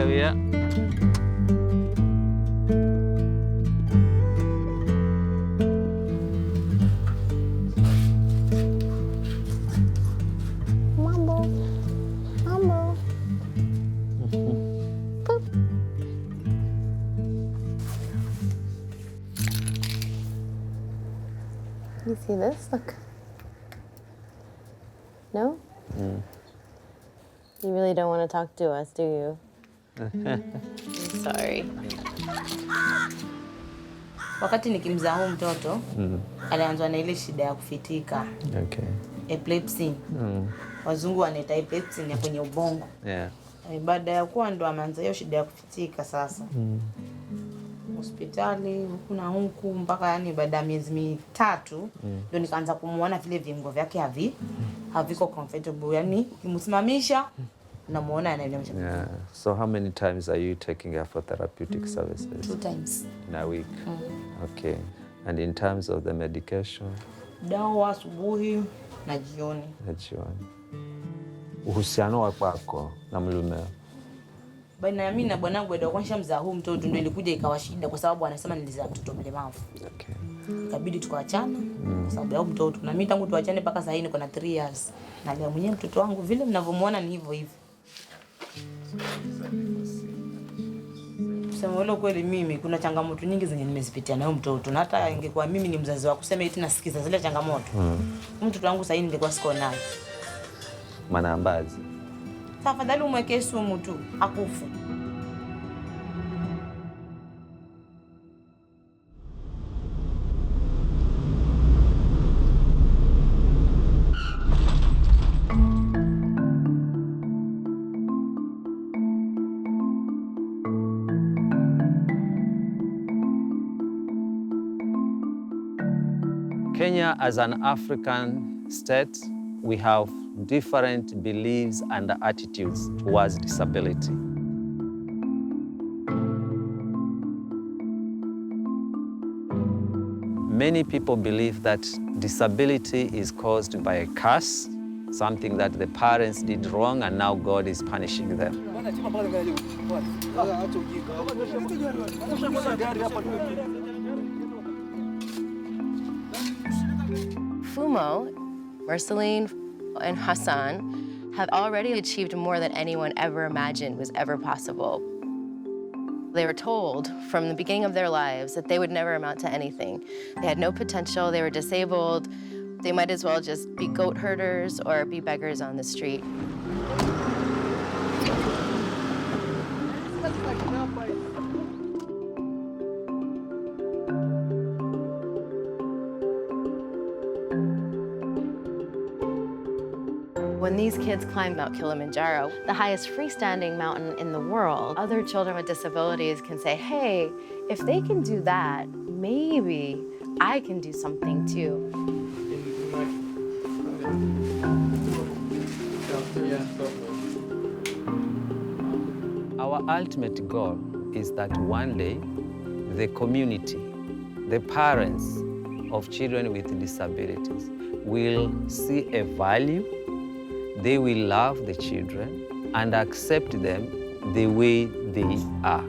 There we are. You see this? Look. No? You really don't want to talk to us, do you? I'm sorry. Wakati nikimzaa huyu mtoto, alianzwa na ile shida ya kufitika. Okay. Epilepsy. Wazungu wanaita epilepsy ni kwenye ubongo. Yeah. Baada ya kuwa ndo ameanza hiyo shida ya kufitika sasa. Hospitali huku na huku mpaka yani baada ya miezi mitatu ndio nikaanza kumuona vile viungo vyake haviko comfortable, yani ukimsimamisha unamuona anaelewa. Yeah. So how many times are you taking her for therapeutic services? 2 times in a week. Okay. And in terms of the medication? Dawa asubuhi na jioni. Uhusiano wako na mlumeo? Baina ya mimi na bwanangu ndio kwanisha mzaa huu mtoto ndio ilikuja ikawa shida kwa sababu anasema nilizaa mtoto mlemavu. Okay. Ikabidi tukaachana kwa sababu ya mtoto. Na mimi tangu tuachane mpaka sasa niko na 3 years. Na leo mwenyewe mtoto wangu vile mnavyomuona ni hivyo hivyo. Sema wala kweli mimi kuna changamoto nyingi zenye nimezipitia na huyo mtoto. Na hata ingekuwa mimi ni mzazi wako kusema eti nasikiza zile changamoto. Mtoto wangu sasa nilikuwa siko naye. Manambazi. Tafadhali umwekee sumu tu akufu. Kenya, as an African state, we have different beliefs and attitudes towards disability. Many people believe that disability is caused by a curse, something that the parents did wrong and now God is punishing them. Fumo, Marceline, and Hassan have already achieved more than anyone ever imagined was ever possible. They were told from the beginning of their lives that they would never amount to anything. They had no potential, they were disabled, they might as well just be goat herders or be beggars on the street. When these kids climbed Mount Kilimanjaro, the highest freestanding mountain in the world, other children with disabilities can say, hey, if they can do that, maybe I can do something too. Our ultimate goal is that one day, the community, the parents of children with disabilities will see a value. They will love the children and accept them the way they are.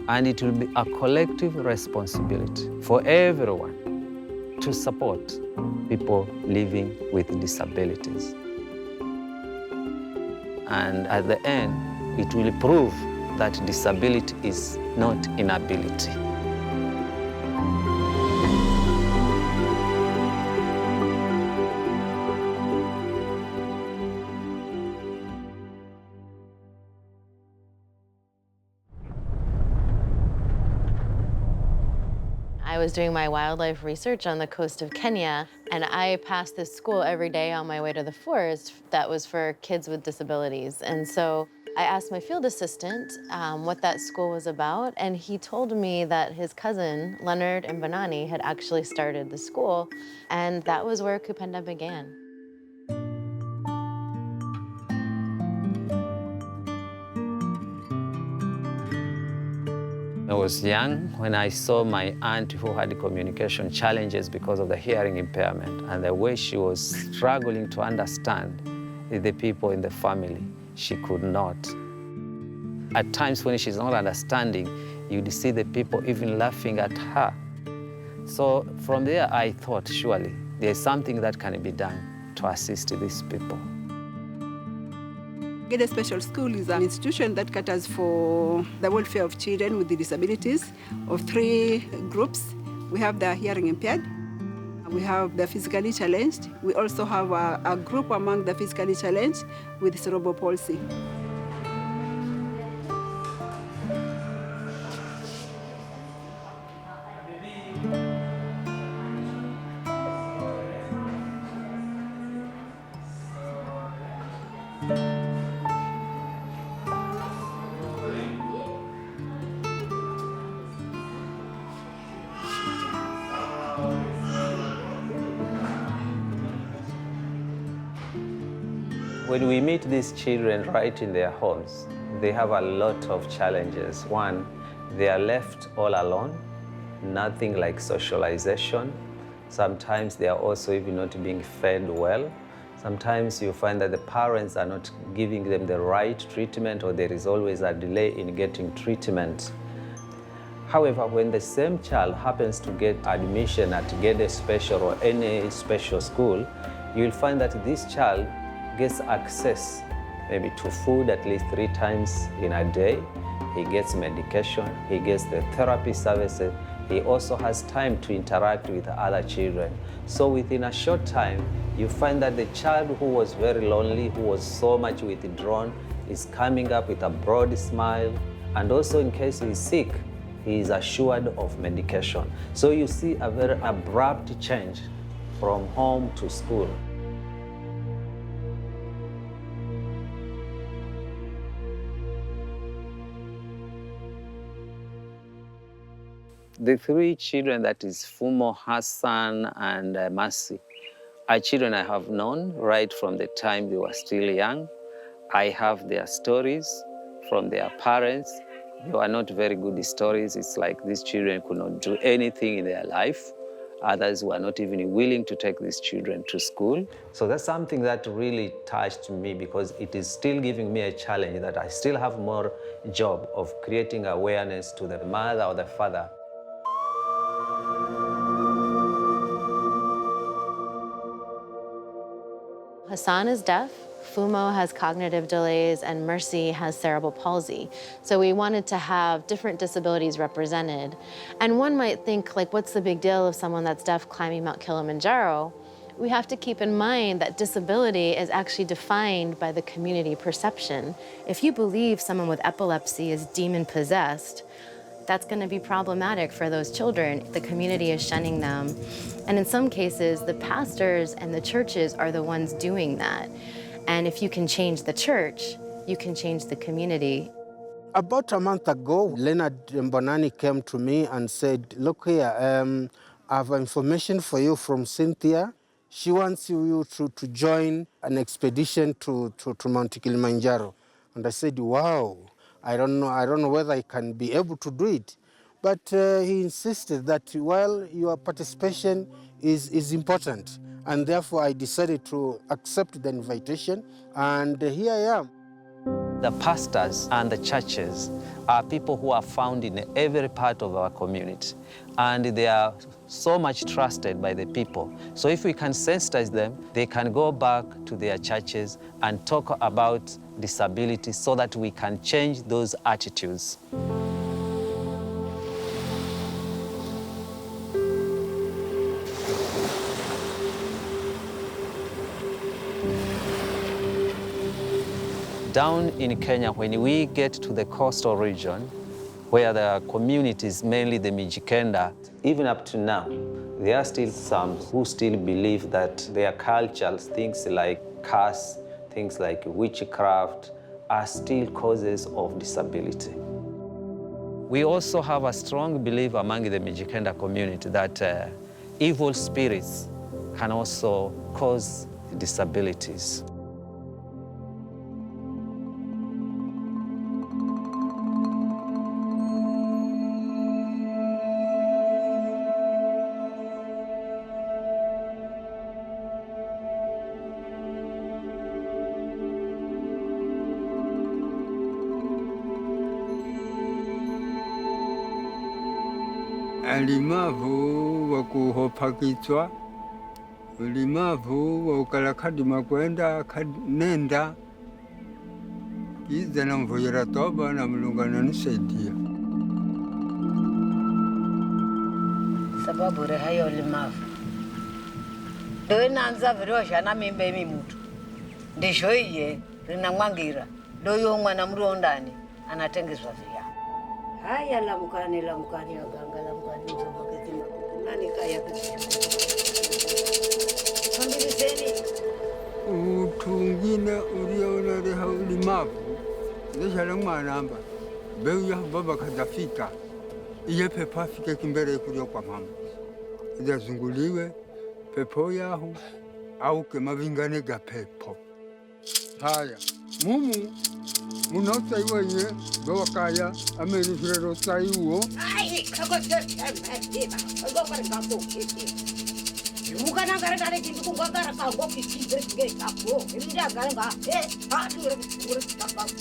And it will be a collective responsibility for everyone to support people living with disabilities. And at the end, it will prove that disability is not inability. I was doing my wildlife research on the coast of Kenya, and I passed this school every day on my way to the forest that was for kids with disabilities. And so I asked my field assistant what that school was about, and he told me that his cousin, Leonard and Banani, had actually started the school, and that was where Kupenda began. I was young when I saw my aunt who had communication challenges because of the hearing impairment, and the way she was struggling to understand the people in the family, she could not. At times when she's not understanding, you'd see the people even laughing at her. So from there, I thought, surely there's something that can be done to assist these people. Gede Special School is an institution that caters for the welfare of children with disabilities of 3 groups. We have the hearing impaired, we have the physically challenged, we also have a group among the physically challenged with cerebral palsy. When we meet these children right in their homes, they have a lot of challenges. One, they are left all alone, nothing like socialization. Sometimes they are also even not being fed well. Sometimes you find that the parents are not giving them the right treatment, or there is always a delay in getting treatment. However, when the same child happens to get admission at Gede Special or any special school, you'll find that this child gets access maybe to food at least 3 times in a day. He gets medication, he gets the therapy services. He also has time to interact with other children. So within a short time, you find that the child who was very lonely, who was so much withdrawn, is coming up with a broad smile. And also in case he is sick, he is assured of medication. So you see a very abrupt change from home to school. The 3 children, that is Fumo, Hassan, and Mercy, are children I have known right from the time they were still young. I have their stories from their parents. They were not very good stories. It's like these children could not do anything in their life. Others were not even willing to take these children to school. So that's something that really touched me, because it is still giving me a challenge that I still have more job of creating awareness to the mother or the father. Hassan is deaf, Fumo has cognitive delays, and Mercy has cerebral palsy. So we wanted to have different disabilities represented. And one might think, like, what's the big deal of someone that's deaf climbing Mount Kilimanjaro? We have to keep in mind that disability is actually defined by the community perception. If you believe someone with epilepsy is demon-possessed, that's going to be problematic for those children. The community is shunning them. And in some cases, the pastors and the churches are the ones doing that. And if you can change the church, you can change the community. About a month ago, Leonard Mbonani came to me and said, look here, I have information for you from Cynthia. She wants you to join an expedition to Mount Kilimanjaro. And I said, wow. I don't know whether I can be able to do it. But he insisted that, well, your participation is important. And therefore, I decided to accept the invitation. And here I am. The pastors and the churches are people who are found in every part of our community. And they are so much trusted by the people. So if we can sensitize them, they can go back to their churches and talk about disability so that we can change those attitudes. Down in Kenya, when we get to the coastal region, where the communities, mainly the Mijikenda, even up to now, there are still some who still believe that their cultures, things like curse, things like witchcraft, are still causes of disability. We also have a strong belief among the Mijikenda community that evil spirits can also cause disabilities. Alimavu wa kuhopa kichwa, ulimavu wa ukala kadima kwenda nenda, kiza na mvuyera toba na mlungana nisaidia. Sababu rehayo ulimavu. Ndio inaanza virosha na mimbe mimutu. Ndisho iye rinamwangira. Ndio yo mwana mruo ndani anatengezwa vya. Haya lamkani waganga lamkani mzoboketi nani kaya Kambiliseni. Utungine uliona reha ulimavu. Ndisha mwana amba. Beu ya baba kadafika. Iye pepo afike kimbele kulio kwa mama. Izazunguliwe pepo yahu au kemavingane ga pepo. Haya, mumu munota iwenye gawakaya amenishire rosa iwo. Ai, kako tshemba. Ngo kare ngako kiti. Mukana kare kare kintu kungakara kango kiti ngekako. Ndia kare nga ure kapako.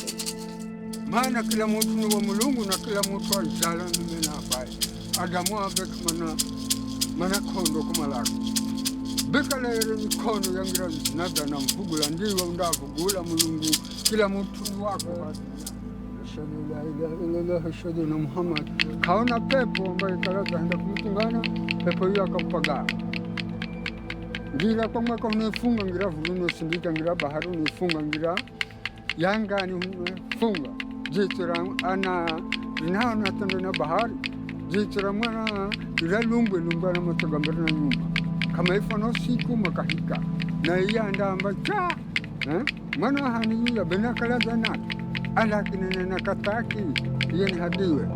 Maana kila mtu ni wa Mulungu na kila mtu alizala mimi na abai. Adamu abek mana kondo kumalako. Beka lere mikono yangira nada na mfugula ndiwa undavugula Mulungu kila mtu ni wako. Ashhadu la ilaha illallah ashhadu anna Muhammad. Kaona pepo ambaye kalaza henda kumtungana pepo hiyo akampaga. Ngira kwa mwaka unefunga ngira vuno sindika ngira bahari unefunga ngira yanga ni funga. Jitura ana rinao na tando na bahari. Jitura mwana iralumbwe na matagambera na nyumba. Kama ifano siku makahika. Na iya ndamba cha. Mwana hani ya benakala zanaki. Ala kinene na kataki. Iya ni hadiwe.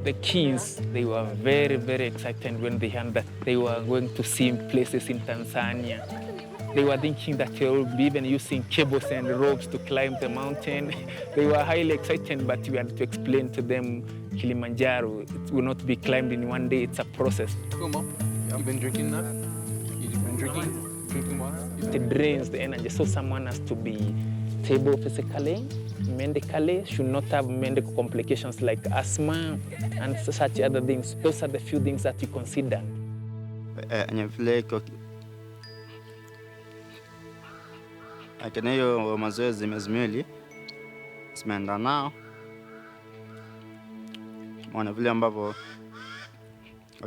The kids, they were very, very excited when they heard that they were going to see places in Tanzania. They were thinking that they would be even using cables and ropes to climb the mountain. They were highly excited, but we had to explain to them Kilimanjaro. It will not be climbed in one day, it's a process. Fumo, you've been drinking that? You've been drinking water? It drains the energy, so someone has to be stable physically, medically, should not have medical complications like asthma and such other things. Those are the few things that you consider. Lakini hiyo mazoezi miezi miwili simeenda nao, maana vile ambavyo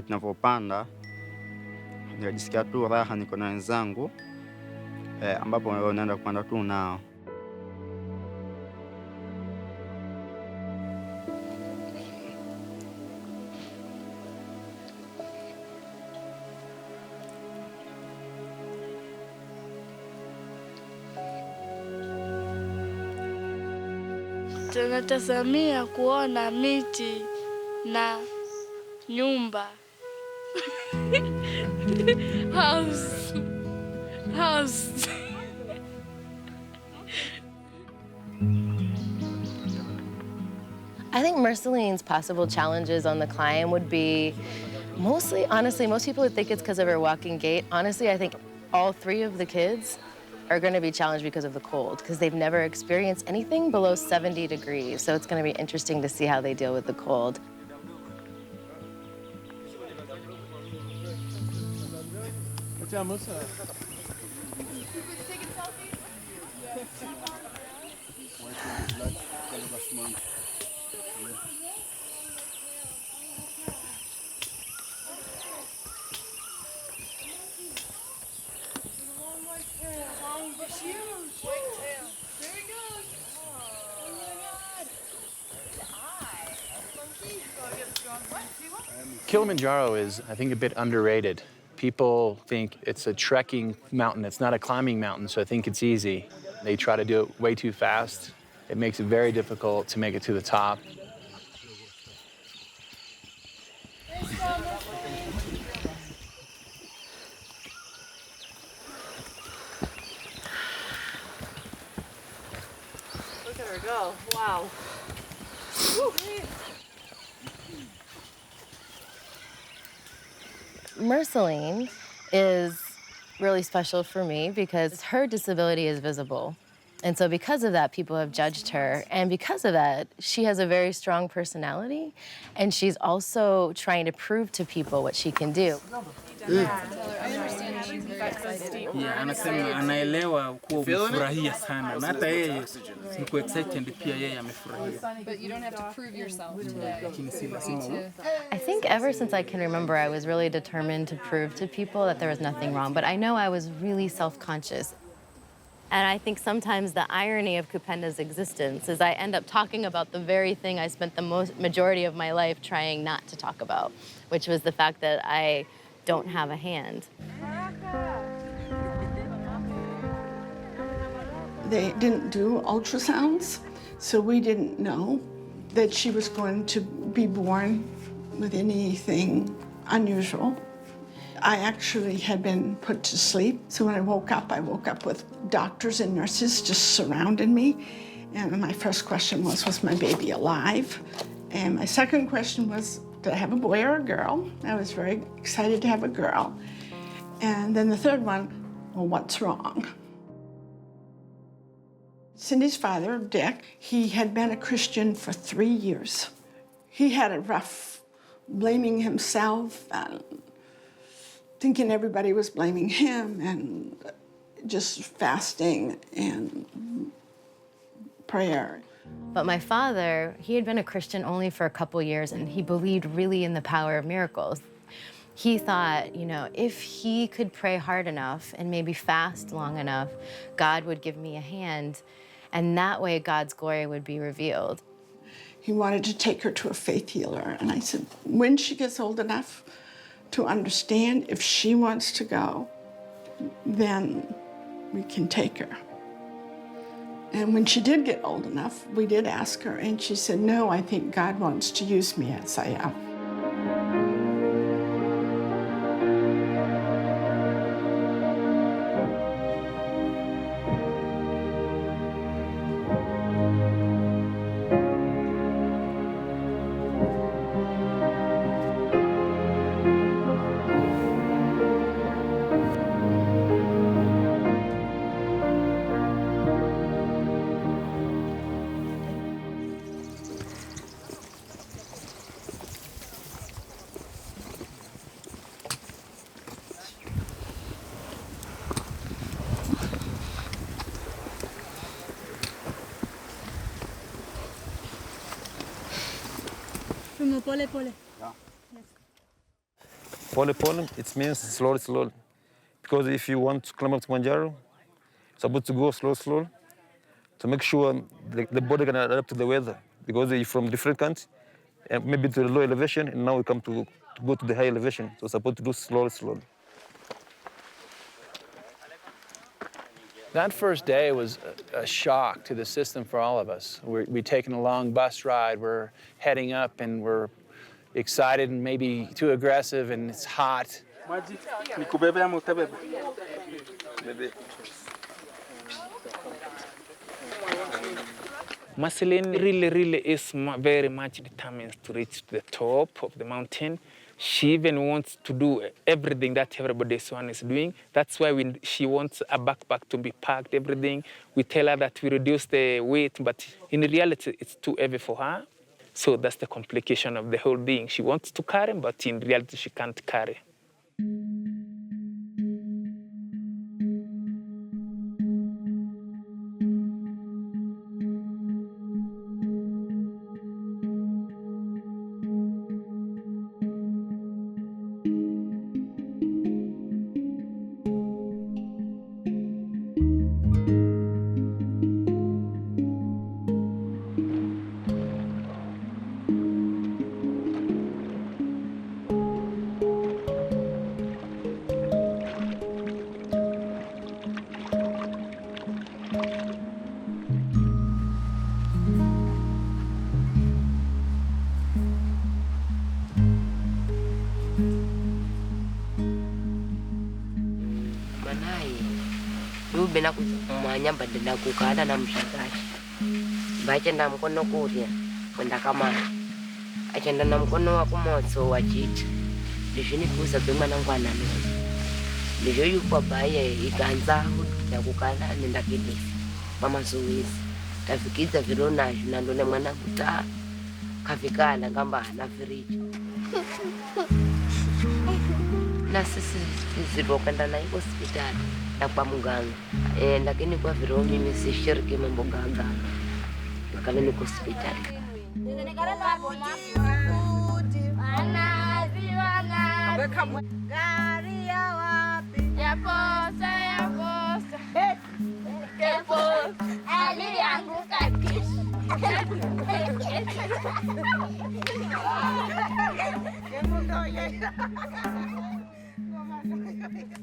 tunavyopanda najisikia tu raha, niko na wenzangu ambapo naenda kupanda tu nao. Tunatazamia kuona miti na nyumba. House. I think Marceline's possible challenges on the climb would be mostly, honestly, most people would think it's because of her walking gait. Honestly, I think all three of the kids are going to be challenged because of the cold, because they've never experienced anything below 70 degrees. So it's going to be interesting to see how they deal with the cold. Kilimanjaro is, I think, a bit underrated. People think it's a trekking mountain. It's not a climbing mountain, so I think it's easy. They try to do it way too fast. It makes it very difficult to make it to the top. Look at her go. Wow. Woo. Marceline is really special for me because her disability is visible. And so because of that, people have judged her. And because of that, she has a very strong personality. And she's also trying to prove to people what she can do. Yeah, anasema anaelewa kuwa umefurahia sana. Na hata yeye niko excited pia yeye amefurahia. But you don't have to prove yourself today. I think ever since I can remember, I was really determined to prove to people that there was nothing wrong. But I know I was really self-conscious. And I think sometimes the irony of Kupenda's existence is I end up talking about the very thing I spent the majority of my life trying not to talk about, which was the fact that I don't have a hand. They didn't do ultrasounds, so we didn't know that she was going to be born with anything unusual. I actually had been put to sleep, so when I woke up with doctors and nurses just surrounding me. And my first question was my baby alive? And my second question was, did I have a boy or a girl? I was very excited to have a girl. And then the third one, well, what's wrong? Cindy's father, Dick, he had been a Christian for 3 years. He had it rough, blaming himself and thinking everybody was blaming him, and just fasting and prayer. But my father, he had been a Christian only for a couple years, and he believed really in the power of miracles. He thought, you know, if he could pray hard enough and maybe fast long enough, God would give me a hand, and that way God's glory would be revealed. He wanted to take her to a faith healer, and I said, when she gets old enough to understand, if she wants to go, then we can take her. And when she did get old enough, we did ask her, and she said, no, I think God wants to use me as I am. Fumo, pole. Pole, it means slowly. Because if you want to climb up to Kilimanjaro, it's supposed to go slow to make sure the body can adapt to the weather. Because you're from different countries, maybe to the low elevation, and now we come to go to the high elevation. So it's supposed to do slowly. That first day was a shock to the system for all of us. We're taking a long bus ride, we're heading up, and we're excited and maybe too aggressive, and it's hot. Marceline really is very much determined to reach the top of the mountain. She even wants to do everything that everybody is doing. That's why she wants a backpack to be packed, everything. We tell her that we reduce the weight, but in reality, it's too heavy for her. So that's the complication of the whole thing. She wants to carry, but in reality, she can't carry. nyamba dada kukana na mshakaji bachenda mkono kuria kwenda kama achenda na mkono wa kumotso wa chiti ndishini kuza bemana ngwana no ndiyo yuko baye ikanza ya kukana nenda kidisi mama zoezi tafikiza virona na ndone mwana kuta kafikana ngamba na firiji na sisi zilokanda na hospitali na kwa muganga lakini kwa vile mimi sishiriki mambo ganga kana ni hospitali gari ya wapi ya posa alianguka kishi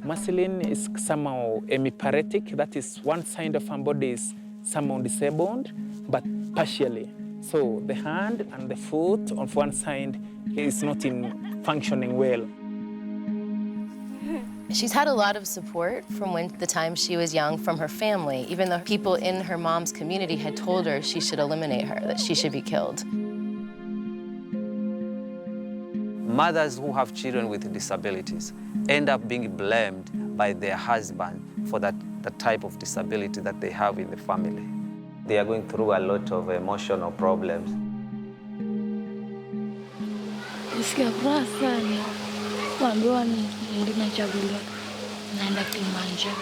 Masculine is somehow hemiparetic, that is one side of our body is somehow disabled, but partially. So the hand and the foot of one side is not functioning well. She's had a lot of support from the time she was young from her family, even though people in her mom's community had told her she should eliminate her, that she should be killed. Mothers who have children with disabilities end up being blamed by their husband for the type of disability that they have in the family. They are going through a lot of emotional problems. Nisikia furaha sana kuambiwa ndio nachaguliwa naenda Kilimanjaro.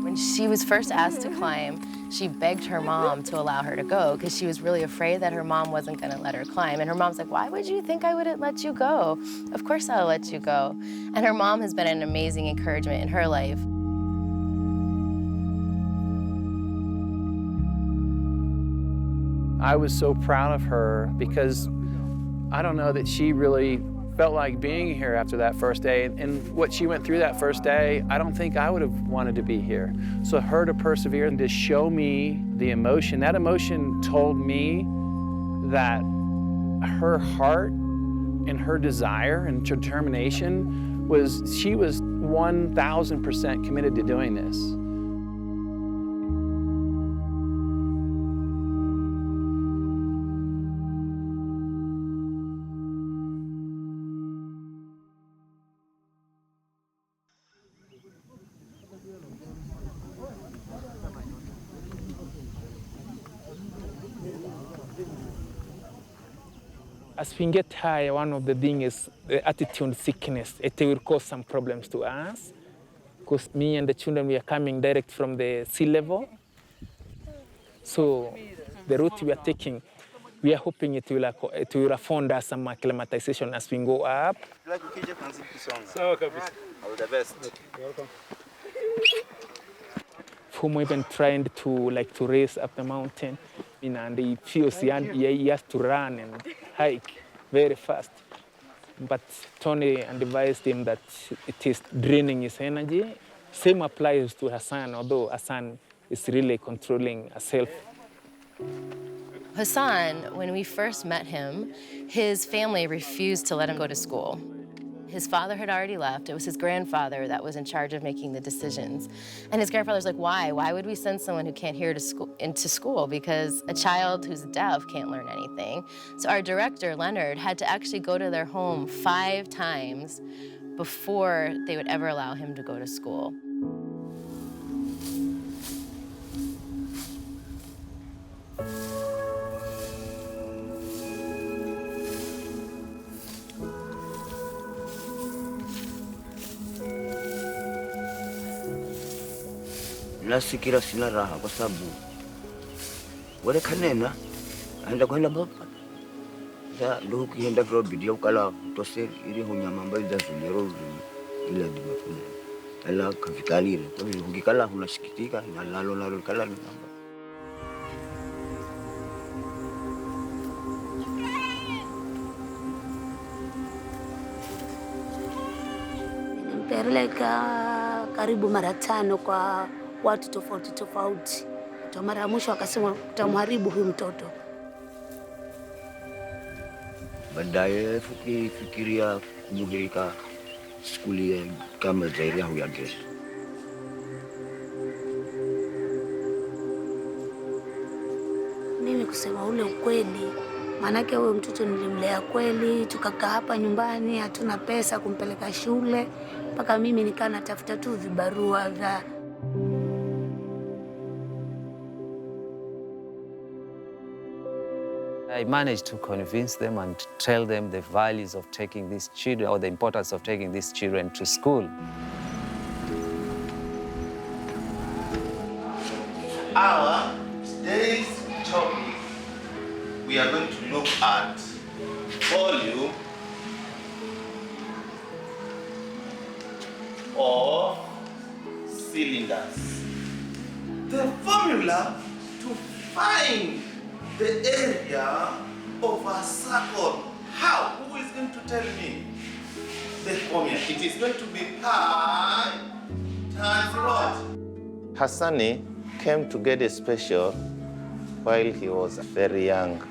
When she was first asked to climb, she begged her mom to allow her to go because she was really afraid that her mom wasn't going to let her climb. And her mom's like, why would you think I wouldn't let you go? Of course I'll let you go. And her mom has been an amazing encouragement in her life. I was so proud of her because I don't know that she really felt like being here after that first day. And what she went through that first day, I don't think I would have wanted to be here. So her to persevere and to show me the emotion, that emotion told me that her heart and her desire and determination she was 1,000% committed to doing this. As we get higher, one of the things is the attitude sickness. It will cause some problems to us, because me and the children, we are coming direct from the sea level. So the route we are taking, we are hoping it will afford us some acclimatization as we go up. All the best. Fumo even trying to race up the mountain, and he feels he has to run and hike very fast. But Tony advised him that it is draining his energy. Same applies to Hassan, although Hassan is really controlling herself. Hassan, when we first met him, his family refused to let him go to school. His father had already left. It was his grandfather that was in charge of making the decisions. And his grandfather's like, why? Why would we send someone who can't hear into school? Because a child who's deaf can't learn anything. So our director, Leonard, had to actually go to their home 5 times before they would ever allow him to go to school. Nasikira sina raha kwa sababu wale kanena aenda kwenda baba ya ndo ukienda kwa bidii ukala tose ili hunyama ambayo zazulero ile dimafuna ala kafikalire kwa hivyo ukikala unashikitika na lalo kala ni namba. Nilipeleka karibu mara 5 kwa watu tofauti. Kwa mara ya mwisho akasema utamharibu huyu mtoto. Baadaye fikiria kujugirika skuli kama zairi ya huyagesa. Mimi kusema ule ukweli, maanake huyo mtoto nilimlea kweli, tukakaa hapa nyumbani, hatuna pesa kumpeleka shule, mpaka mimi nikaa natafuta tu vibarua vya I managed to convince them and tell them the values of taking these children, or the importance of taking these children to school. Our today's topic, we are going to look at volume of cylinders. The formula to find the area of a circle. How? Who is going to tell me the formula? It is going to be pi times what? Hassani came to get a special while he was very young.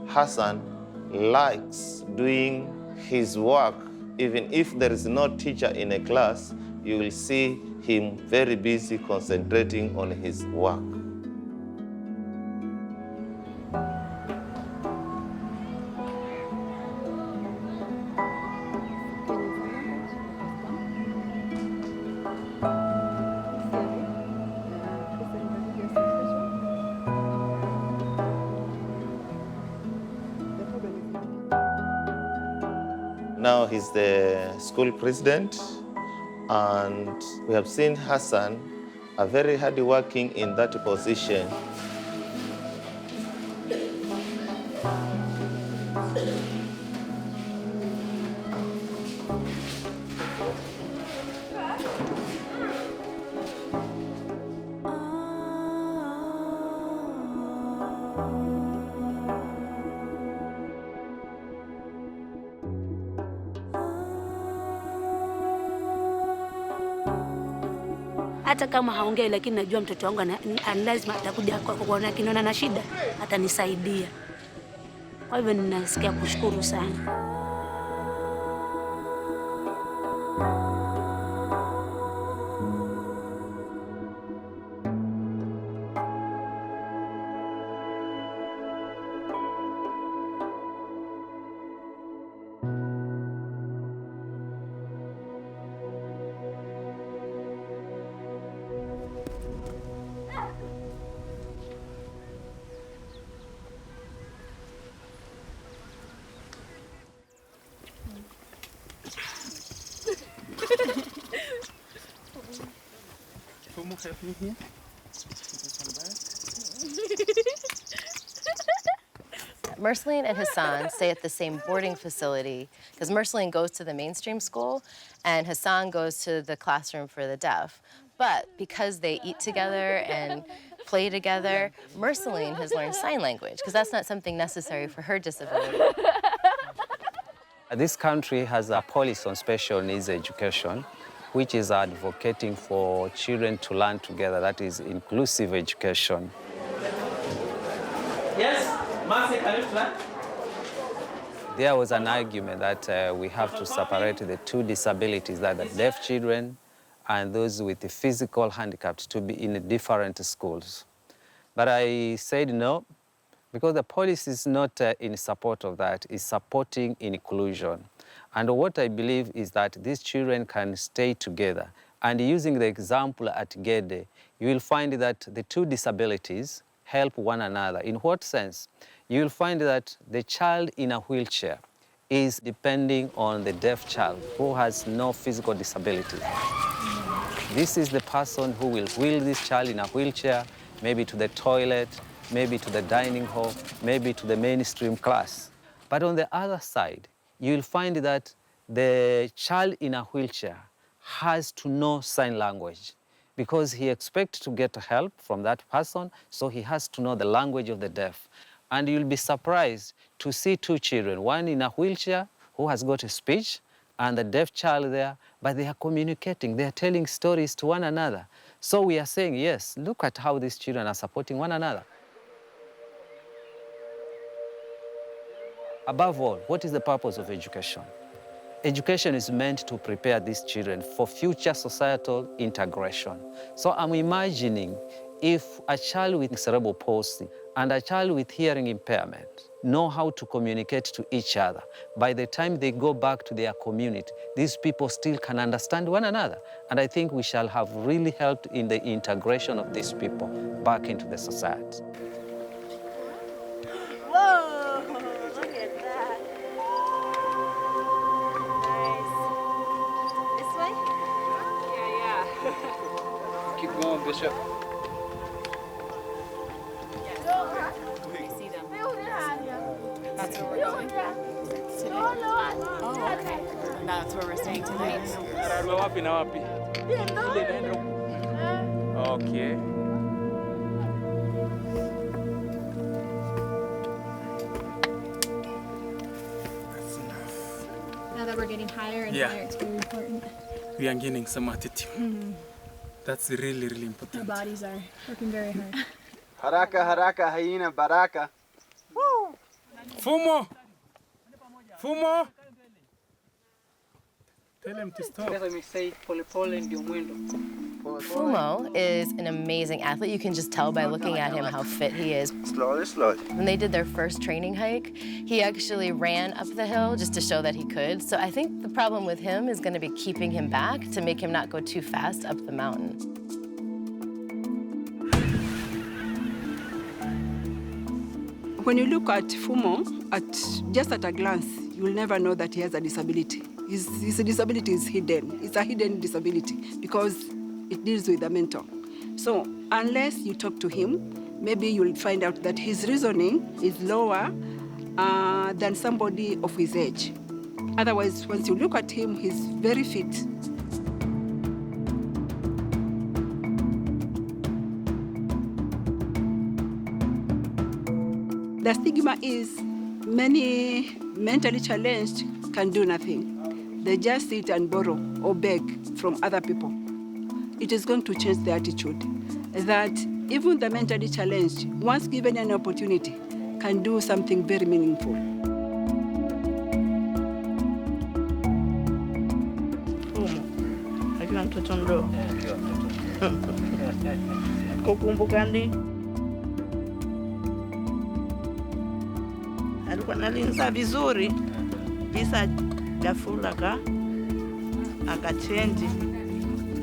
Hassan likes doing his work. Even if there is no teacher in a class, you will see him very busy concentrating on his work. Now he's the school president, and we have seen Hassan, a very hard working in that position. hata kama haongei, lakini najua mtoto wangu lazima atakuja kuona kiniona na shida atanisaidia. Kwa hivyo ninasikia kushukuru sana. Fumo, help me here. Marceline and Hassan stay at the same boarding facility because Marceline goes to the mainstream school and Hassan goes to the classroom for the deaf. But because they eat together and play together, Marceline has learned sign language because that's not something necessary for her disability. This country has a policy on special needs education, which is advocating for children to learn together. That is inclusive education. Yes, Marcy, can you fly? There was an argument that we have to separate the two disabilities, that the deaf children and those with the physical handicaps, to be in different schools. But I said no, because the policy is not in support of that, it's supporting inclusion. And what I believe is that these children can stay together. And using the example at Gede, you will find that the two disabilities help one another. In what sense? You will find that the child in a wheelchair is depending on the deaf child who has no physical disability. This is the person who will wheel this child in a wheelchair, maybe to the toilet, maybe to the dining hall, maybe to the mainstream class. But on the other side, you'll find that the child in a wheelchair has to know sign language because he expects to get help from that person, so he has to know the language of the deaf. And you'll be surprised to see two children, one in a wheelchair who has got a speech and the deaf child there, but they are communicating, they are telling stories to one another. So we are saying, yes, look at how these children are supporting one another. Above all, what is the purpose of education? Education is meant to prepare these children for future societal integration. So I'm imagining if a child with cerebral palsy and a child with hearing impairment know how to communicate to each other, by the time they go back to their community, these people still can understand one another. And I think we shall have really helped in the integration of these people back into the society. Whoa, look at that. Nice. This way? Yeah. Keep going, Bishop. I see them. That's where we're going today? Oh, okay. That's where we're staying tonight. Wapi na wapi? Okay. Now that we're getting higher and Yeah. higher, it's very important. We are gaining some attitude. Mhm. That's really, really Our important. bodies are working very hard. Haraka haraka haina baraka. Fumo! Fumo! Tell him to stop. Fumo is an amazing athlete. You can just tell by looking at him how fit he is. Slowly, slowly. When they did their first training hike, he actually ran up the hill just to show that he could. So I think the problem with him is going to be keeping him back to make him not go too fast up the mountain. When you look at Fumo, just at a glance, you will never know that he has a disability. His disability is hidden. It's a hidden disability because it deals with the mental. So unless you talk to him, maybe you'll find out that his reasoning is lower than somebody of his age. Otherwise, once you look at him, he's very fit. The stigma is many mentally challenged can do nothing. They just sit and borrow or beg from other people. It is going to change the attitude that even the mentally challenged, once given an opportunity, can do something very meaningful. Akiwa mtoto mdogo. Kukumbuka ndi alikuwa nalinza vizuri, visa ghafula akachenji,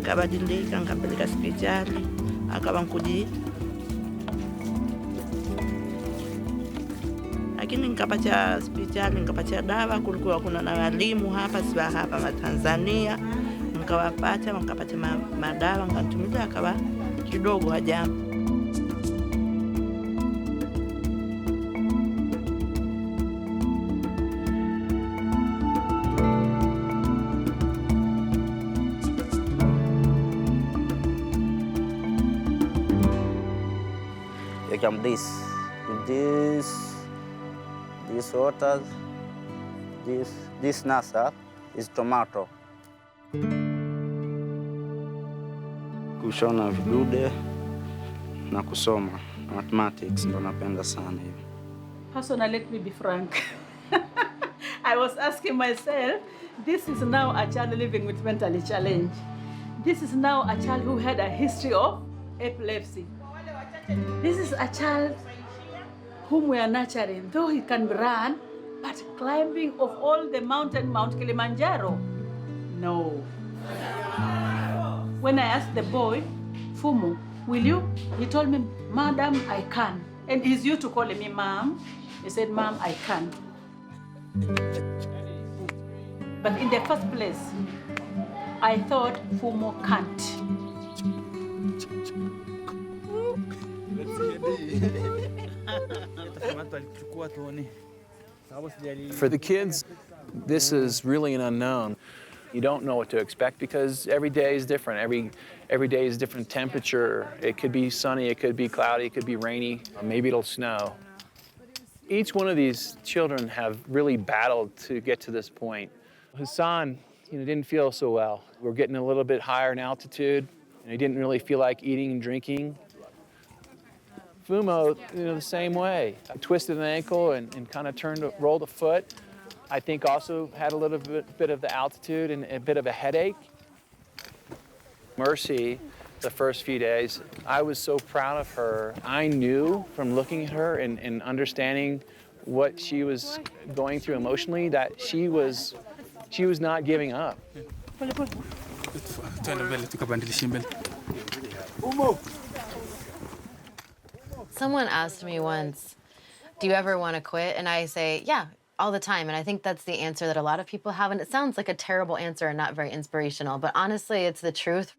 kabadilika, nkapeleka hospitali, akawa nkuji, lakini nikapatia hospitali, nikapatia dawa. Kulikuwa kuna na walimu hapa siwa hapa wa Tanzania, nikawapata nikapatia madawa, nikatumia akawa kidogo hajamu. This, with this water, this nasa is tomato. Kushona vidude na kusoma mathematics ndo napenda sana hiyo. Personally, let me be frank. I was asking myself, this is now a child living with mentally challenge. This is now a child who had a history of epilepsy. This is a child whom we are nurturing, though he can run, but climbing of all the mountain, Mount Kilimanjaro, no. When I asked the boy, Fumo, will you? He told me, Madam, I can. And he's used to calling me Mom. He said, Mom, I can. But in the first place, I thought Fumo can't. For the kids, this is really an unknown. You don't know what to expect because every day is different. Every day is different temperature. It could be sunny, it could be cloudy, it could be rainy, maybe it'll snow. Each one of these children have really battled to get to this point. Hassan, didn't feel so well. We're getting a little bit higher in altitude, and he didn't really feel like eating and drinking. Fumo, the same way. I twisted an ankle and kind of rolled a foot. I think also had a little bit of the altitude and a bit of a headache. Mercy, the first few days, I was so proud of her. I knew from looking at her and understanding what she was going through emotionally that she was not giving up. Someone asked me once, do you ever want to quit? And I say, yeah, all the time. And I think that's the answer that a lot of people have. And it sounds like a terrible answer and not very inspirational, but honestly, it's the truth.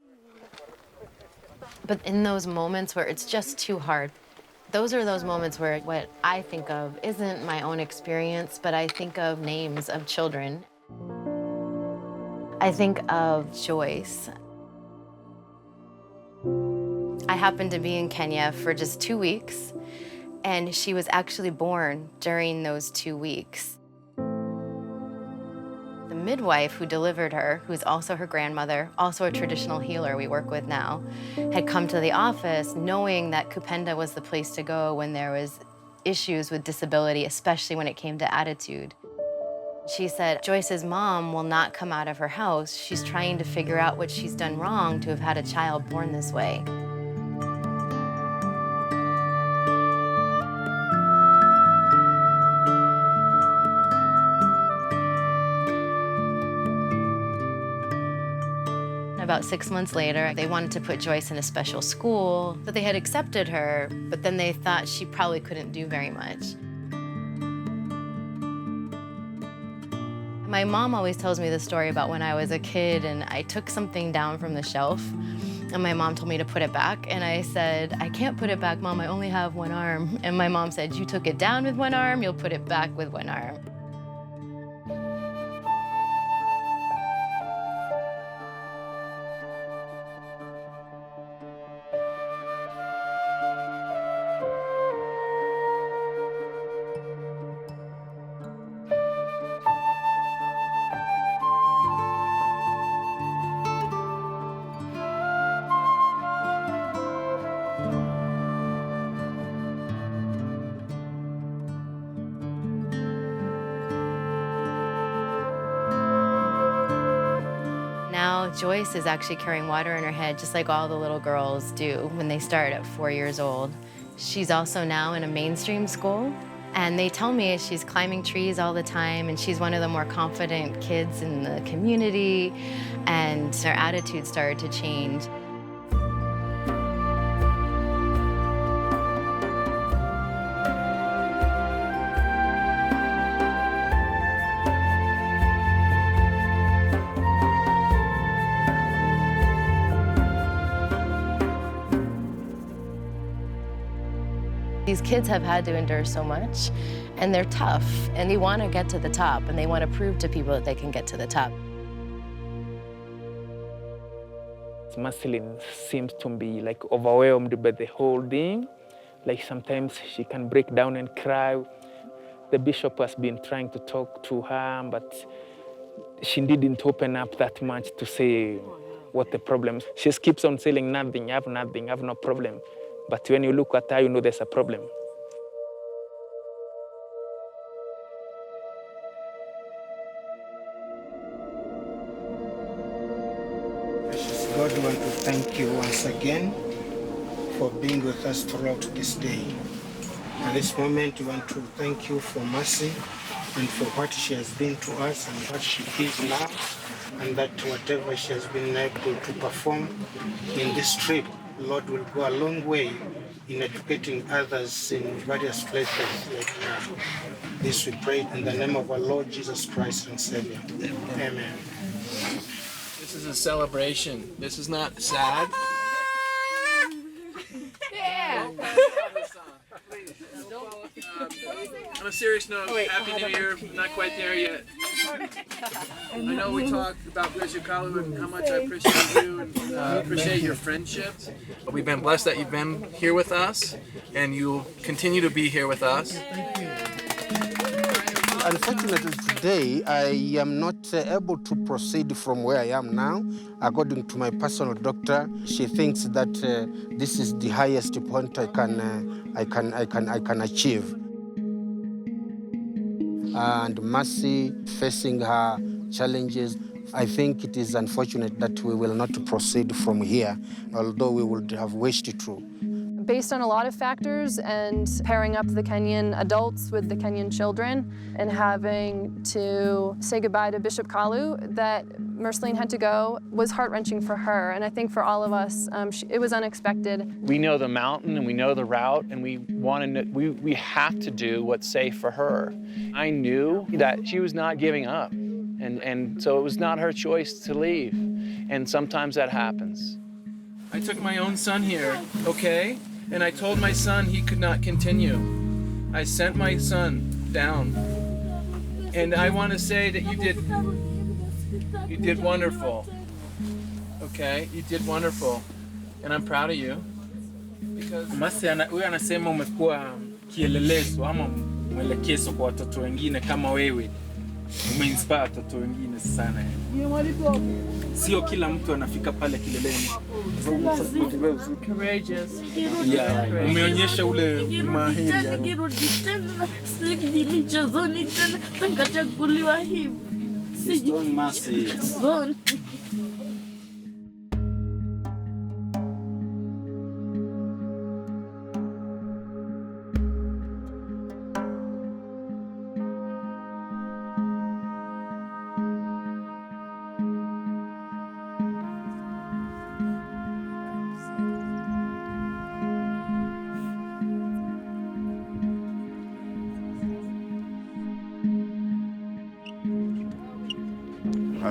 But in those moments where it's just too hard, those are those moments where what I think of isn't my own experience, but I think of names of children. I think of Joyce. I happened to be in Kenya for just 2 weeks, and she was actually born during those 2 weeks. The midwife who delivered her, who's also her grandmother, also a traditional healer we work with now, had come to the office knowing that Kupenda was the place to go when there was issues with disability, especially when it came to attitude. She said, Joyce's mom will not come out of her house. She's trying to figure out what she's done wrong to have had a child born this way. About 6 months later, they wanted to put Joyce in a special school, but they had accepted her, but then they thought she probably couldn't do very much. My mom always tells me the story about when I was a kid and I took something down from the shelf and my mom told me to put it back, and I said, I can't put it back, Mom, I only have one arm. And my mom said, you took it down with one arm, you'll put it back with one arm. Now, Joyce is actually carrying water in her head, just like all the little girls do when they start at 4 years old. She's also now in a mainstream school, and they tell me she's climbing trees all the time, and she's one of the more confident kids in the community, and her attitude started to change. These kids have had to endure so much, and they're tough, and they want to get to the top, and they want to prove to people that they can get to the top. Marceline seems to be like overwhelmed by the whole thing. Like sometimes she can break down and cry. The bishop has been trying to talk to her, but she didn't open up that much to say what the problem is. She just keeps on saying nothing, I have nothing, I have no problem. But when you look at her, you know there's a problem. Precious God, we want to thank you once again for being with us throughout this day. At this moment, we want to thank you for Mercy and for what she has been to us and what she is now, and that whatever she has been able to perform in this trip, Lord, will go a long way in educating others in various places. This we pray in the name of our Lord Jesus Christ and Savior. Amen. This is a celebration. This is not sad. Yeah. On a serious note, Happy New Year. Not quite there yet. I know we talked about Bishop Kalu and how much I appreciate you and appreciate your friendship. But we've been blessed that you've been here with us, and you'll continue to be here with us. Unfortunately, today I am not able to proceed from where I am now. According to my personal doctor, she thinks that this is the highest point I can achieve. and Mercy facing her challenges. I think it is unfortunate that we will not proceed from here, although we would have wished to. Based on a lot of factors and pairing up the Kenyan adults with the Kenyan children and having to say goodbye to Bishop Kalu, that Merceline had to go was heart-wrenching for her. And I think for all of us, it was unexpected. We know the mountain and we know the route, and we have to do what's safe for her. I knew that she was not giving up. And so it was not her choice to leave. And sometimes that happens. I took my own son here, okay? And I told my son he could not continue. I sent my son down. And I want to say that you did wonderful. Okay? You did wonderful. And I'm proud of you. Because Huyu anasema umekuwa kielelezo ama mwelekezo kwa watoto wengine kama wewe. Umeinspire watoto wengine sana. Sio kila mtu anafika pale kileleni. Courageous. Yeah, umeonyesha ule mahiri.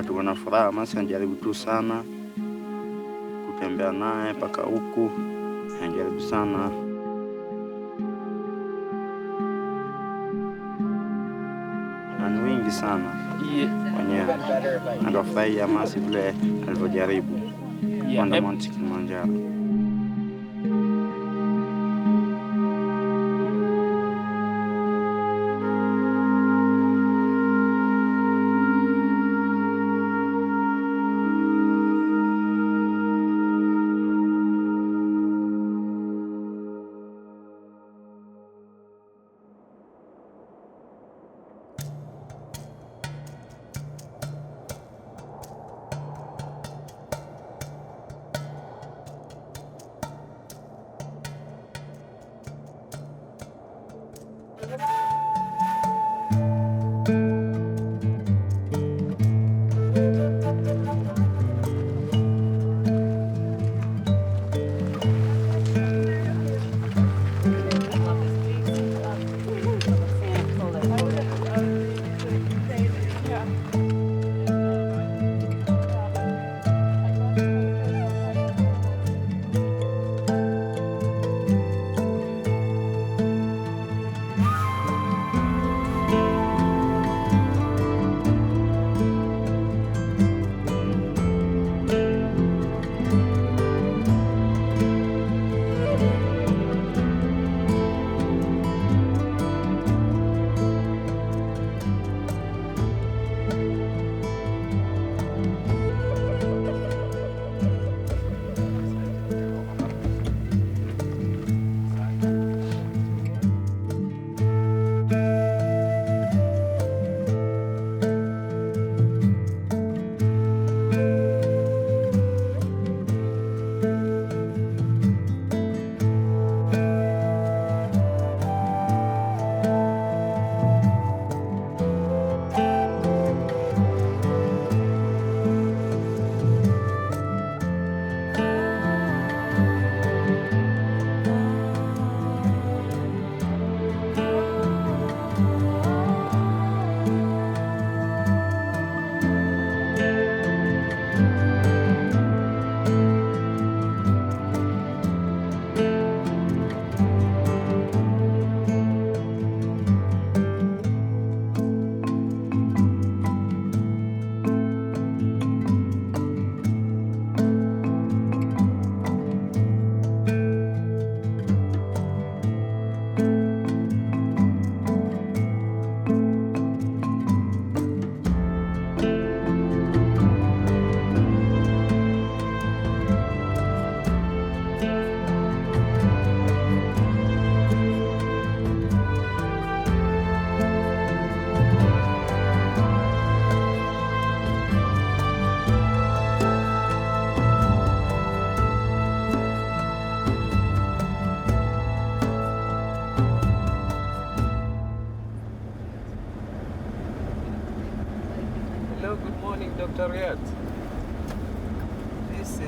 Tuko na furaha. Mercy anajaribu tu sana kutembea naye mpaka huku, anajaribu sana. Na ni wengi sana wenyewe. Nafurahia Mercy vile alivyojaribu kupanda Mount Kilimanjaro.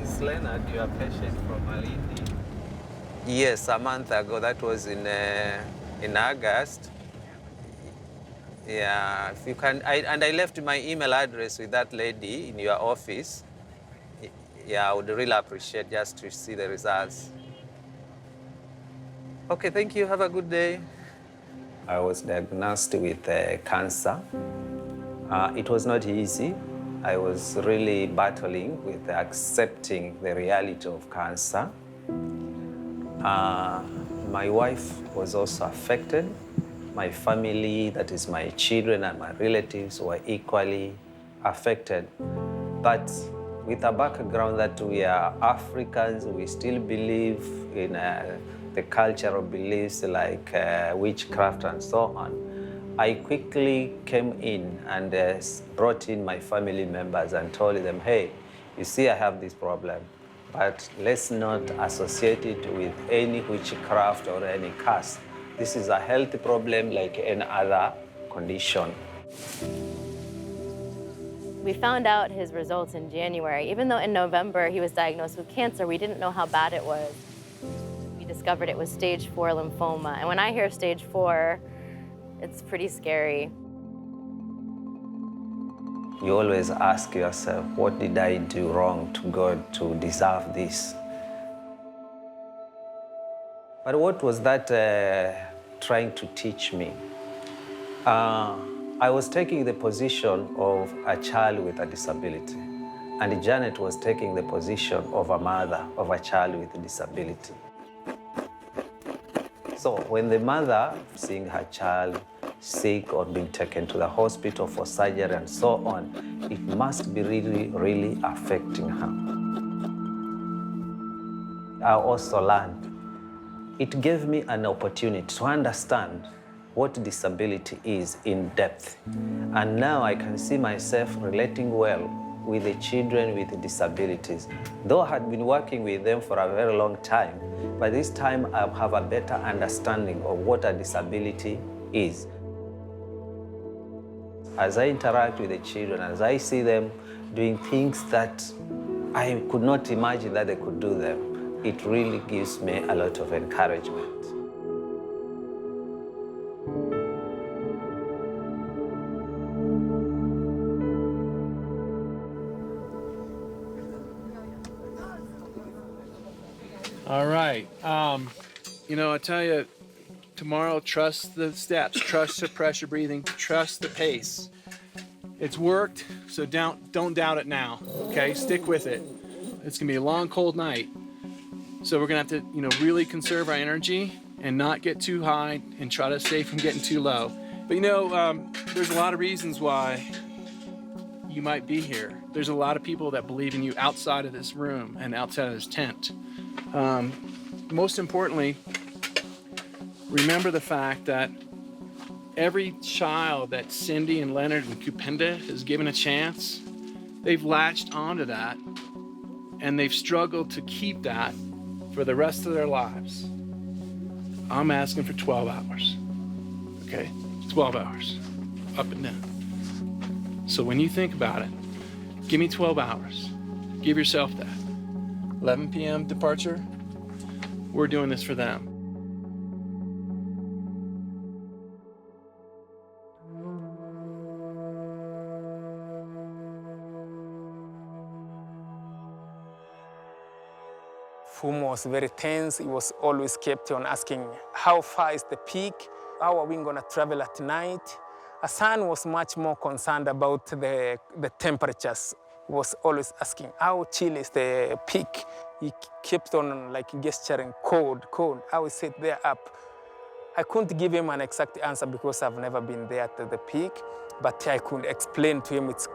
Mrs. Leonard, your patient from Malindi. Yes, a month ago. That was in August. Yeah, if you can, and I left my email address with that lady in your office. Yeah, I would really appreciate just to see the results. Okay, thank you. Have a good day. I was diagnosed with cancer. It was not easy. I was really battling with accepting the reality of cancer. My wife was also affected. My family, that is my children and my relatives, were equally affected. But with a background that we are Africans, we still believe in the cultural beliefs like witchcraft and so on. I quickly came in and brought in my family members and told them, hey, you see I have this problem, but let's not associate it with any witchcraft or any curse. This is a health problem like any other condition. We found out his results in January. Even though in November he was diagnosed with cancer, we didn't know how bad it was. We discovered it was stage 4 lymphoma. And when I hear stage 4, it's pretty scary. You always ask yourself, what did I do wrong to God to deserve this? But what was that trying to teach me? I was taking the position of a child with a disability, and Janet was taking the position of a mother of a child with a disability. So when the mother, seeing her child sick or being taken to the hospital for surgery and so on, it must be really, really affecting her. I also learned. It gave me an opportunity to understand what disability is in depth. And now I can see myself relating well with the children with disabilities. Though I had been working with them for a very long time, by this time I have a better understanding of what a disability is. As I interact with the children, as I see them doing things that I could not imagine that they could do them, it really gives me a lot of encouragement. All right. You know, I tell you, tomorrow, trust the steps, trust the pressure breathing, trust the pace. It's worked, so don't doubt it now, okay? Stick with it. It's gonna be a long, cold night. So we're gonna have to, you know, really conserve our energy and not get too high and try to stay from getting too low. But you know, there's a lot of reasons why you might be here. There's a lot of people that believe in you outside of this room and outside of this tent. Most importantly, remember the fact that every child that Cindy and Leonard and Kupenda has given a chance, they've latched onto that and they've struggled to keep that for the rest of their lives. I'm asking for 12 hours, okay? 12 hours, up and down. So when you think about it, give me 12 hours. Give yourself that. 11 p.m. departure, we're doing this for them. Fumo was very tense. He was always kept on asking, how far is the peak? How are we going to travel at night? Hassan was much more concerned about the temperatures. He was always asking, how chill is the peak? He kept on like gesturing, cold. How is it there up? I couldn't give him an exact answer because I've never been there at the peak, but I could explain to him it's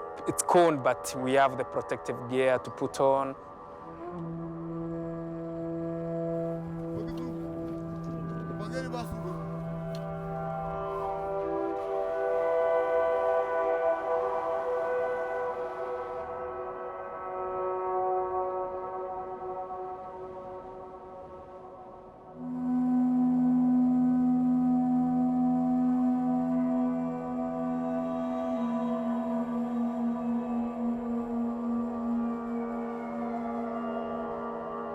cold, but we have the protective gear to put on.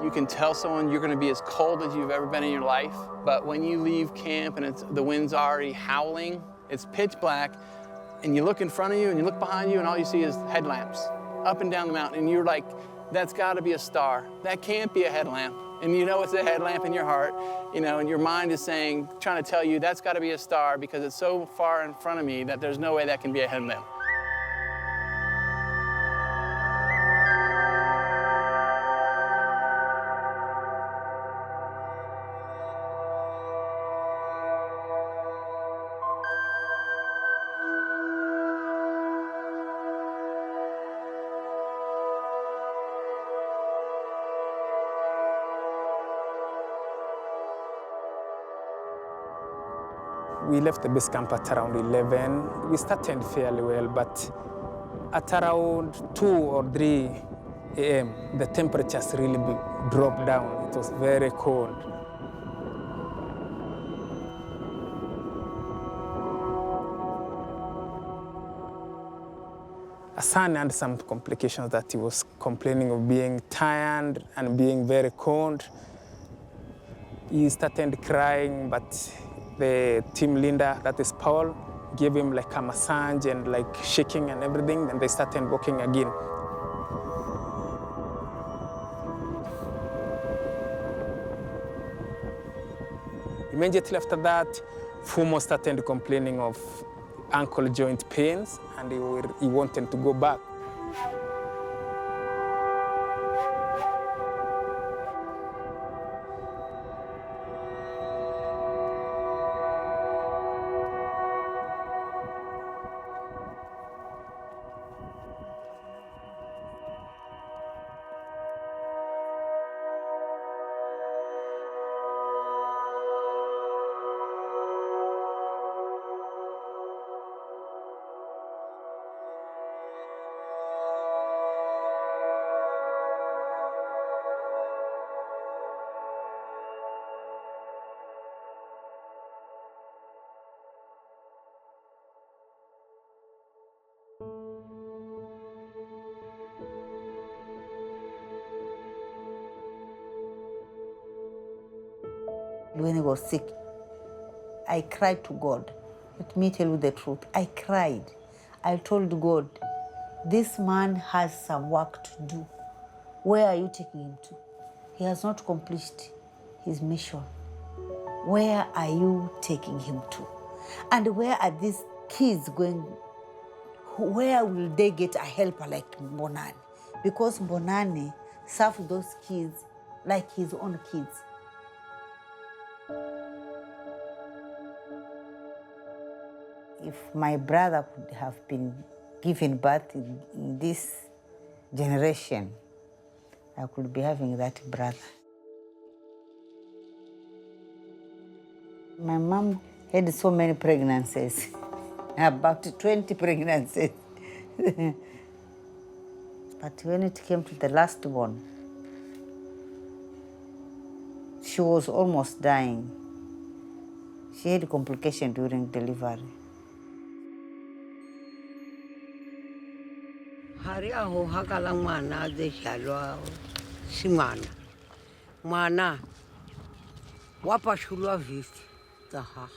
You can tell someone you're going to be as cold as you've ever been in your life, but when you leave camp and the wind's already howling, it's pitch black, and you look in front of you and you look behind you and all you see is headlamps up and down the mountain, and you're like, that's got to be a star. That can't be a headlamp. And you know it's a headlamp in your heart, you know, and your mind is saying, trying to tell you that's got to be a star because it's so far in front of me that there's no way that can be a headlamp. We left the base camp at around 11. We started fairly well, but at around 2 or 3 a.m., the temperatures really dropped down. It was very cold. Hassan had some complications that he was complaining of being tired and being very cold. He started crying, but the team leader, that is Paul, gave him like a massage and like shaking and everything, and they started walking again. Immediately after that, Fumo started complaining of ankle joint pains, and he wanted to go back. When he was sick, I cried to God. Let me tell you the truth. I cried. I told God, this man has some work to do. Where are you taking him to? He has not accomplished his mission. Where are you taking him to? And where are these kids going? Where will they get a helper like Bonani? Because Bonani served those kids like his own kids. If my brother could have been given birth in this generation, I could be having that brother. My mom had so many pregnancies, about 20 pregnancies. But when it came to the last one, she was almost dying. She had complications during delivery. Hari aho hakala mwana zeshalwa si mwana wapashulwa vipi taha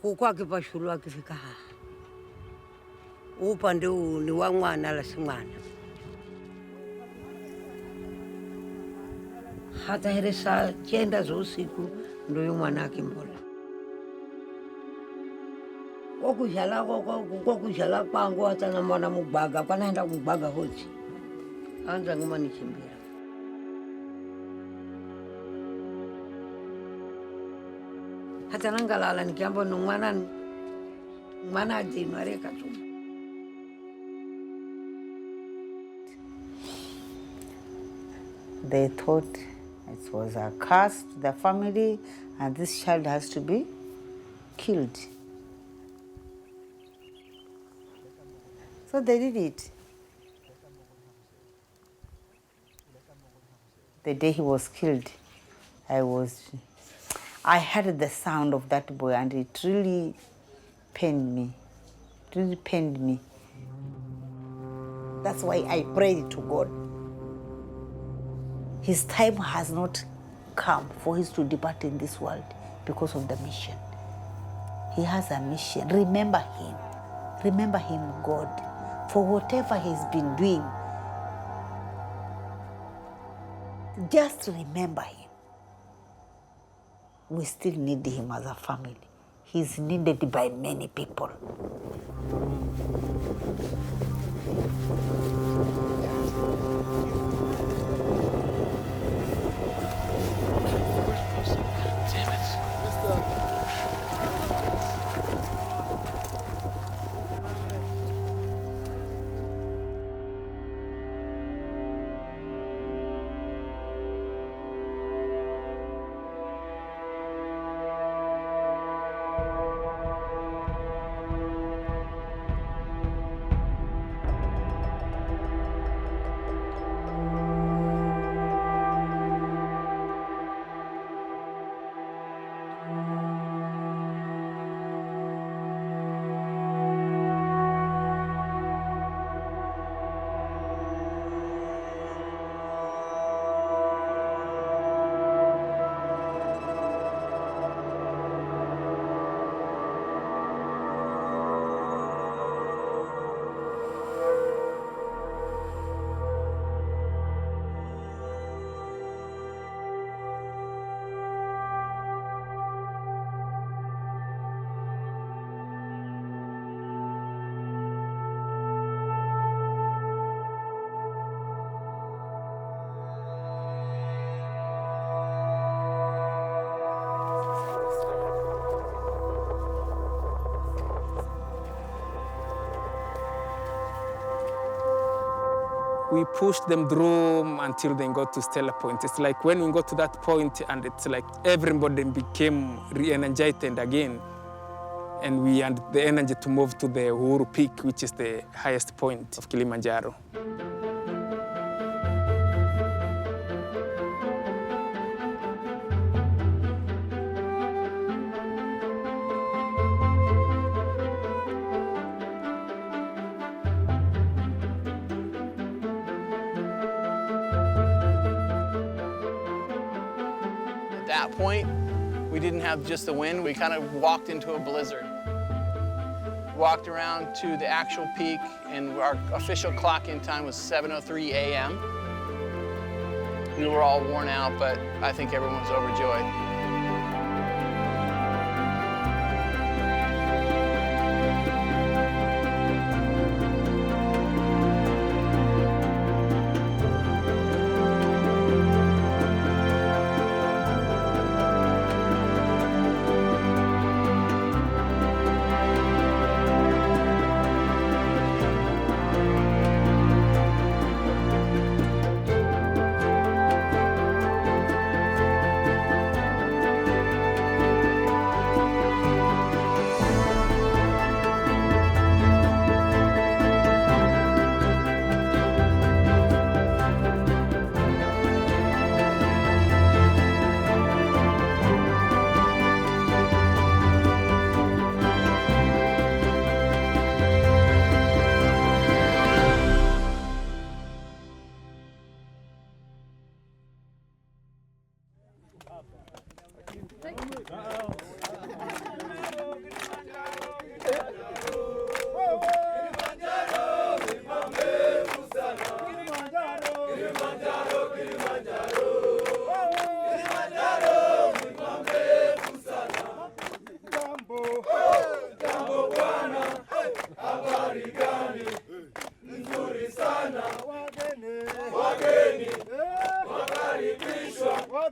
kuko akipashulwa akifika upande ni wa mwana la si mwana hata hele saa 9 za usiku ndio mwana akimbola. Kokuzhala kwangu hata na mwana mubaga kwanaenda mubaga hoji anza ngoma nikimbira hata nangalala nikiamba no mwana adinareka tu. They thought it was a curse to the family and this child has to be killed. So they did it. The day he was killed, I heard the sound of that boy and it really pained me. It really pained me. That's why I prayed to God. His time has not come for him to depart in this world because of the mission. He has a mission. Remember him. Remember him, God, for whatever he's been doing. Just remember him. We still need him as a family. He's needed by many people. We pushed them through until they got to Stella Point. It's like when we got to that point, and it's like everybody became re-energized again. And we had the energy to move to the Uhuru Peak, which is the highest point of Kilimanjaro. At that point, we didn't have just the wind, we kind of walked into a blizzard. Walked around to the actual peak, and our official clock-in time was 7:03 a.m. We were all worn out, but I think everyone was overjoyed.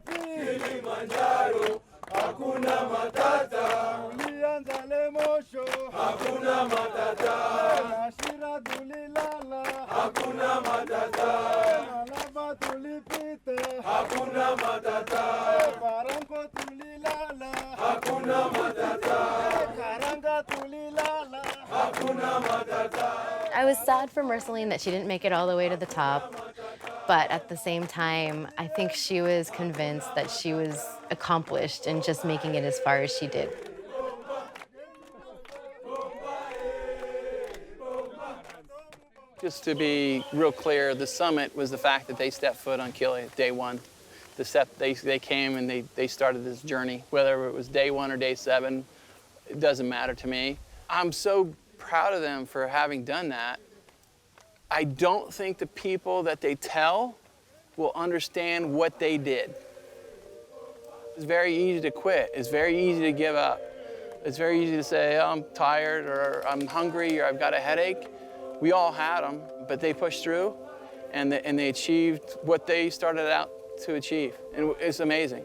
Kilimanjaro, hakuna matata. Ulianza lemosho, hakuna matata. Nashira tulilala, hakuna matata. Malava tulipita, hakuna matata. Barango tulilala, hakuna matata. Karanga tulilala, hakuna matata. I was sad for Marceline that she didn't make it all the way to the top. But at the same time, I think she was convinced that she was accomplished in just making it as far as she did. Just to be real clear, the summit was the fact that they stepped foot on Kili day one. They came and they started this journey. Whether it was day 1 or day 7, it doesn't matter to me. I'm so proud of them for having done that. I don't think the people that they tell will understand what they did. It's very easy to quit. It's very easy to give up. It's very easy to say, oh, I'm tired, or I'm hungry, or I've got a headache. We all had them, but they pushed through, and they achieved what they started out to achieve, and it's amazing.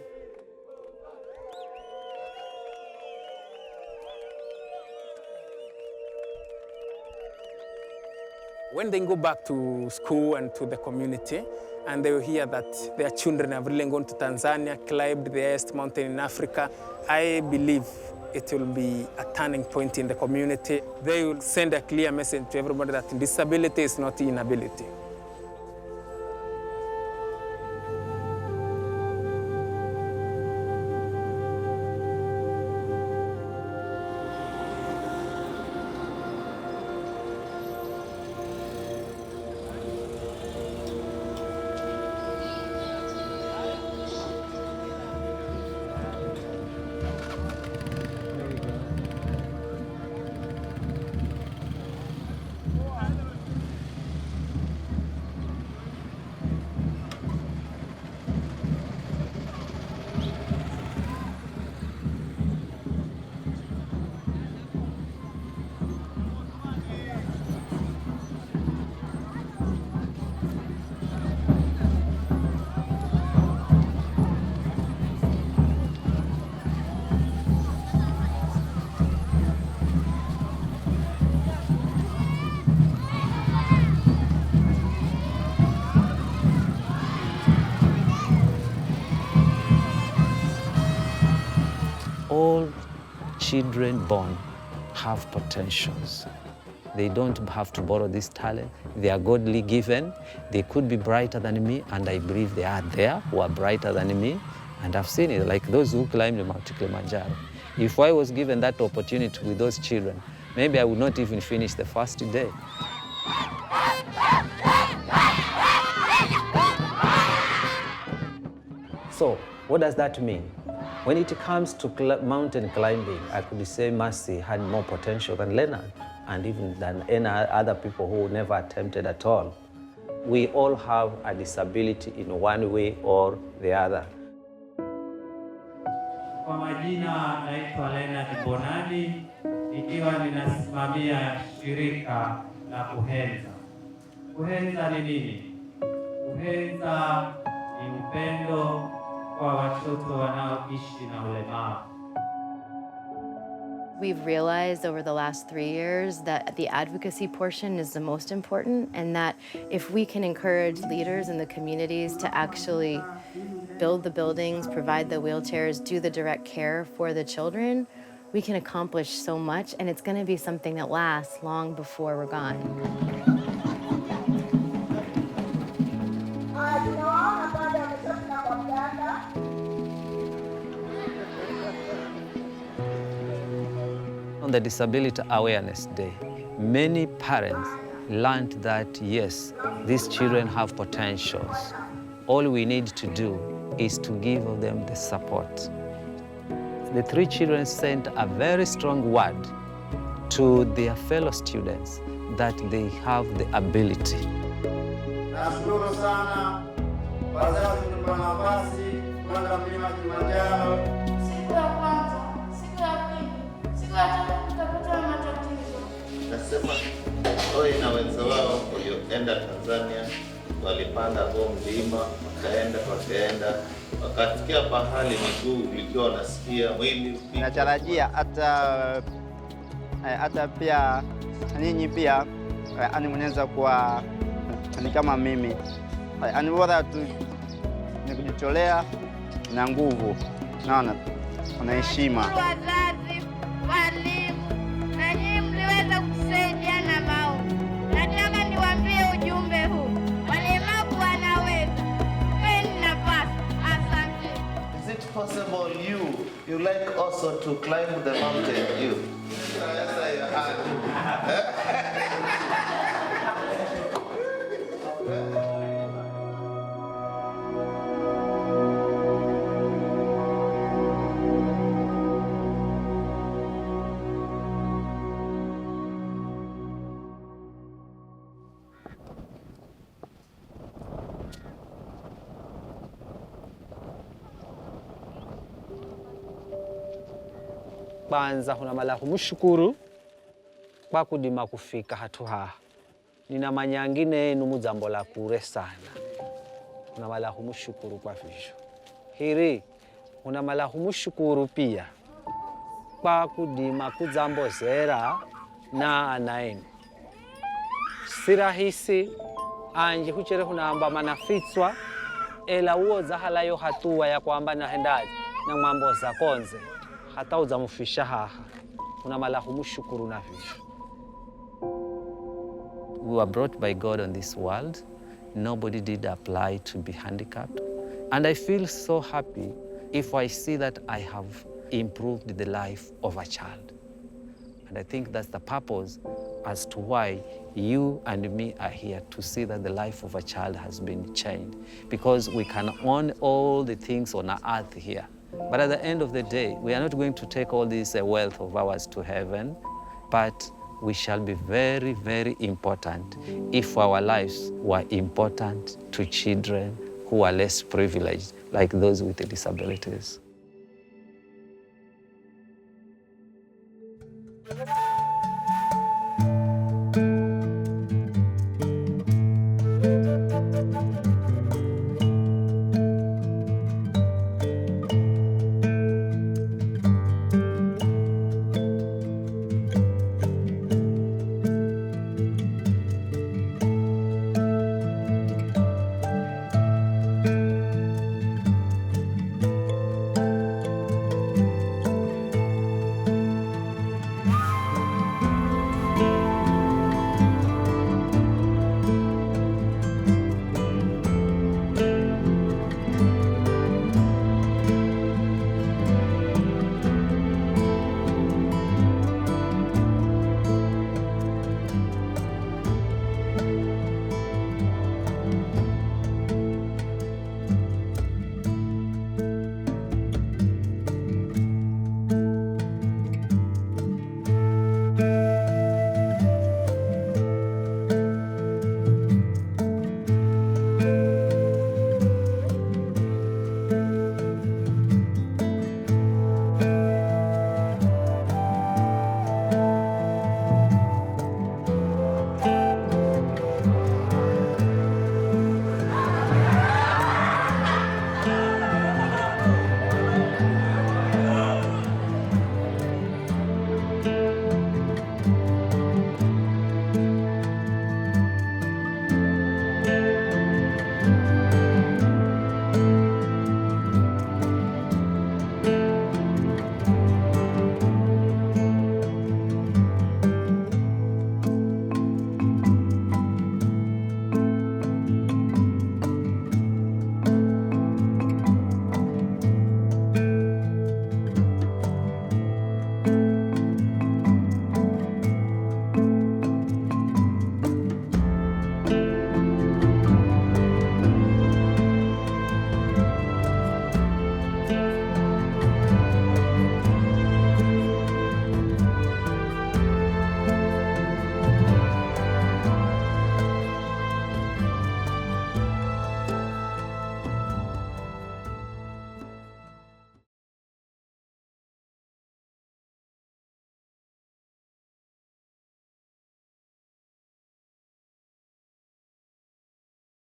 When they go back to school and to the community, and they will hear that their children have really gone to Tanzania, climbed the highest mountain in Africa, I believe it will be a turning point in the community. They will send a clear message to everybody that disability is not inability. All children born have potentials. They don't have to borrow this talent. They are godly given. They could be brighter than me, and I believe they are there who are brighter than me. And I've seen it, like those who climbed the Mount Kilimanjaro. If I was given that opportunity with those children, maybe I would not even finish the first day. So, what does that mean? When it comes to mountain climbing, I could say Mercy had more potential than Leonard, and even than any other people who never attempted at all. We all have a disability in one way or the other. Kwa majina naitwa Leonard Bonadi, ikiwa ninasimamia shirika la Kuhenza. Kuhenza ni nini? Kuhenza ni upendo kwa watoto wanaoishi na ulemavu. We've realized over the last 3 years that the advocacy portion is the most important, and that if we can encourage leaders in the communities to actually build the buildings, provide the wheelchairs, do the direct care for the children, we can accomplish so much, and it's going to be something that lasts long before we're gone. On the Disability Awareness Day, many parents learned that, yes, these children have potentials. All we need to do is to give them the support. The 3 children sent a very strong word to their fellow students that they have the ability. Nashukuru sana wazazi kunipa nafasi kwenda mlima Kilimanjaro. Siku ya kwanza, siku ya pili, siku ya tatu tutapata matatizo. Nasema Oe na wenza wao walioenda Tanzania walipanda huo mlima, wakaenda wakafikia pahali miguu ilikuwa unasikia mwili. Natarajia hata pia ninyi pia ani mnaweza kuwa ni kama mimi. Ani bora tu ni kujitolea na nguvu. Naona kuna heshima. Wazazi, walimu, na nyinyi mliweza kusaidiana mao. Nataka niwaambie ujumbe huu. Walemavu wanaweza. Mpeni nafasi. Asante. Is it possible you like also to climb the mountain, you? kwanza hunamala humushukuru kwa kudima kufika hatu haha. Nina manyangine yenu mujambo la kure sana. Hunamala humushukuru kwa visho. Hiri, hunamala humushukuru pia kwa kudima kujambo zera na anaenu. Si rahisi anje huchere hunamba manafitswa ela uoza halayo hatua ya kwamba nahendaji na mambo za konze hata uzamufisha haha. Hunamala humushukuru na visho. We were brought by God on this world. Nobody did apply to be handicapped. And I feel so happy if I see that I have improved the life of a child. And I think that's the purpose as to why you and me are here, to see that the life of a child has been changed. Because we can own all the things on earth here. But at the end of the day, we are not going to take all this wealth of ours to heaven, but we shall be very, very important if our lives were important to children who are less privileged, like those with disabilities.